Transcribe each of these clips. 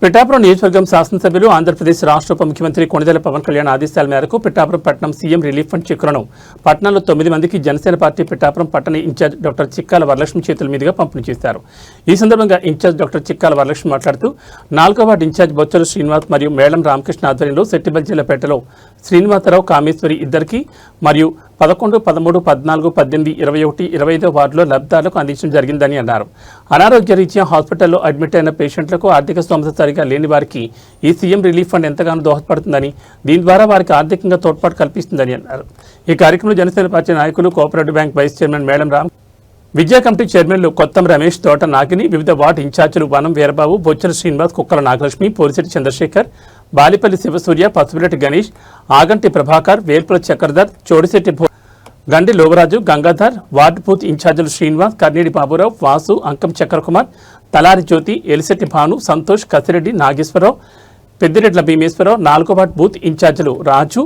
పిఠాపురం నియోజకవర్గం శాసనసభ్యులు ఆంధ్రప్రదేశ్ రాష్ట్ర ఉప ముఖ్యమంత్రి కొణిదెల పవన్ కళ్యాణ్ ఆదేశాల మేరకు పిఠాపురం పట్టణం సీఎం రిలీఫ్ ఫండ్ చెక్కులను పట్టణంలో 9 మందికి జనసేన పార్టీ పిఠాపురం పట్టణ ఇన్ఛార్జ్ డాక్టర్ చిక్కాల వరలక్ష్మి చేతుల మీదుగా పంపిణీ చేశారు. ఈ సందర్భంగా ఇన్ఛార్జ్ డాక్టర్ చిక్కాల వరలక్ష్మి మాట్లాడుతూ 4వ వార్డు ఇన్ఛార్జ్ బొచ్చల శ్రీనివాస్ మరియు మేళం రామకృష్ణ ఆధ్వర్యంలో సెట్టిబల్జిల్లపేటలో శ్రీనివాసరావు కామేశ్వరి ఇద్దరికి మరియు 11, 13, 14, 18, 21, 25 వార్డులో లబ్ధిదారులకు అందించడం జరిగిందని అన్నారు. అనారోగ్య రీత్యా హాస్పిటల్లో అడ్మిట్ అయిన పేషెంట్లకు ఆర్థిక స్తోమత సరిగా లేని వారికి ఈ సీఎం రిలీఫ్ ఫండ్ ఎంతగానో దోహదపడుతుందని, దీని ద్వారా వారికి ఆర్థికంగా తోడ్పాటు కల్పిస్తుందని అన్నారు. ఈ కార్యక్రమంలో జనసేన పార్టీ నాయకులు, cooperative bank vice chairman Melam Ram, విద్యా కమిటీ చైర్మన్లు కొత్తం రమేష్, తోట నాగిని, వివిధ వార్డు ఇన్ఛార్జీలు వనం వీరబాబు, బొచ్చల శ్రీనివాస్, కుక్కల నాగలక్ష్మి, పోలిశెట్టి చంద్రశేఖర్, బాలిపల్లి శివసూర్య, పసుపులెట్టి గణేష్, ఆగంటి ప్రభాకర్, వేల్పుల చక్రధర్, చోడిశెట్టి గండి లోవరాజు, గంగాధర్, వార్డు బూత్ ఇన్ఛార్జీలు శ్రీనివాస్, కర్నీడి బాబురావు, వాసు, అంకం చక్రకుమార్, తలారి జ్యోతి, ఎలిశెట్టి భాను, సంతోష్, కసిరెడ్డి నాగేశ్వరరావు, పెద్దిరెడ్ల భీమేశ్వరరావు, 4వ వార్డు బూత్ ఇన్ఛార్జీలు రాజు,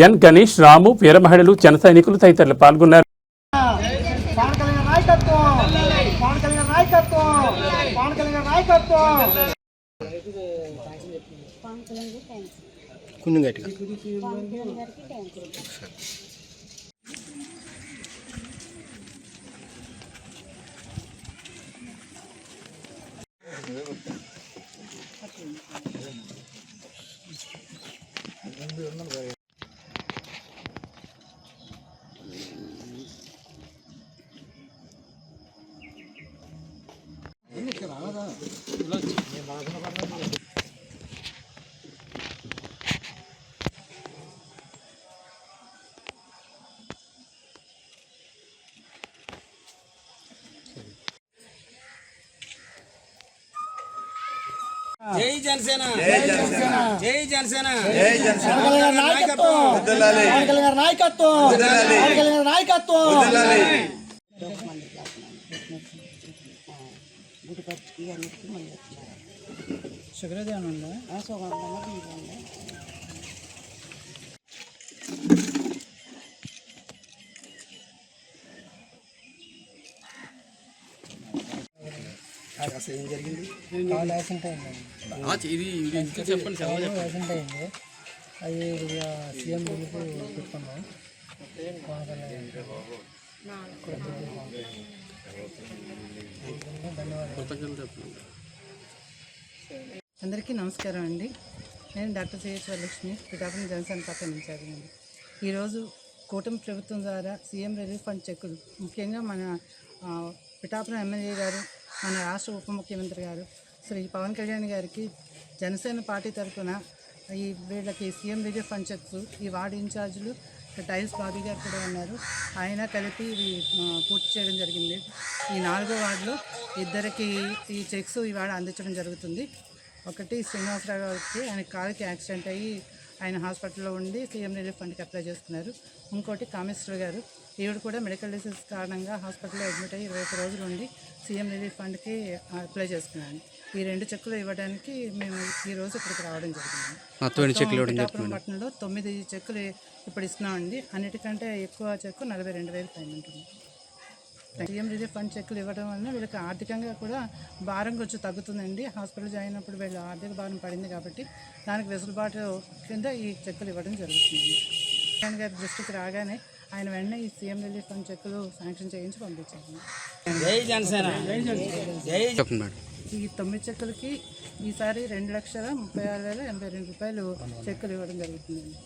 ఎన్ గణేష్, రాము, వీర మహిళలు, జన సైనికులు తదితరులు పాల్గొన్నారు. జై జనసేన, జై జనసేన, అసలు ఏం జరిగింది? యాక్సిడెంట్ అయింది. అది సీఎం రిలీఫ్ పెట్టుకున్నాం. అందరికీ నమస్కారం అండి. నేను doctor CH Varalakshmi, Pithapuram Janasena party incharge. ఈరోజు కూటమి ప్రభుత్వం ద్వారా సీఎం రిలీఫ్ ఫండ్ చెక్కులు, ముఖ్యంగా మన పిఠాపురం ఎమ్మెల్యే గారు, మన రాష్ట్ర ఉప ముఖ్యమంత్రి గారు శ్రీ పవన్ కళ్యాణ్ గారికి జనసేన పార్టీ తరఫున వీళ్ళకి సీఎం రిలీఫ్ ఫండ్ చెక్స్, ఈ వార్డు ఇన్ఛార్జీలు టైల్స్ బాబీ గారు కూడా ఉన్నారు, ఆయన కలిపి ఇవి పూర్తి చేయడం జరిగింది. ఈ 4వ వార్డులో ఇద్దరికి ఈ చెక్స్ ఇవాళ అందించడం జరుగుతుంది. ఒకటి శ్రీనివాసరావు గారికి, ఆయన కాలుకి యాక్సిడెంట్ అయ్యి ఆయన హాస్పిటల్లో ఉండి సీఎం రిలీఫ్ ఫండ్కి అప్లై చేస్తున్నారు. ఇంకోటి కామేశ్వర్ గారు, ఈవిడ కూడా మెడికల్ డిసీజ్ కారణంగా హాస్పిటల్లో అడ్మిట్ అయ్యి 21 రోజులు ఉండి సీఎం రిలీఫ్ ఫండ్కి అప్లై చేసుకున్నాను. ఈ 2 చెక్కులు ఇవ్వడానికి మేము ఈరోజు ఇక్కడికి రావడం జరిగింది. పిఠాపురం పట్టణంలో 9 చెక్కులు ఇప్పుడు ఇస్తున్నామండి. అన్నిటికంటే ఎక్కువ చెక్కు 42,000 పైన ఉంటుంది. సీఎం రిలీఫ్ ఫండ్ చెక్కులు ఇవ్వడం వల్ల వీళ్ళకి ఆర్థికంగా కూడా భారం కొంచెం తగ్గుతుందండి. హాస్పిటల్ జాయిన్ అయినప్పుడు వీళ్ళ ఆర్థిక భారం పడింది కాబట్టి దానికి వెసులుబాటు కింద ఈ చెక్కులు ఇవ్వడం జరుగుతుంది. కళ్యాణ్ గారి దృష్టికి రాగానే ఆయన వెంటనే ఈ సీఎం రిలీఫ్ ఫండ్ చెక్కులు శాంక్షన్ చేయించి పంపించారు. ఈ 9 చెక్కులకి ఈసారి 2,36,82,082 చెక్కులు ఇవ్వడం జరుగుతుందండి.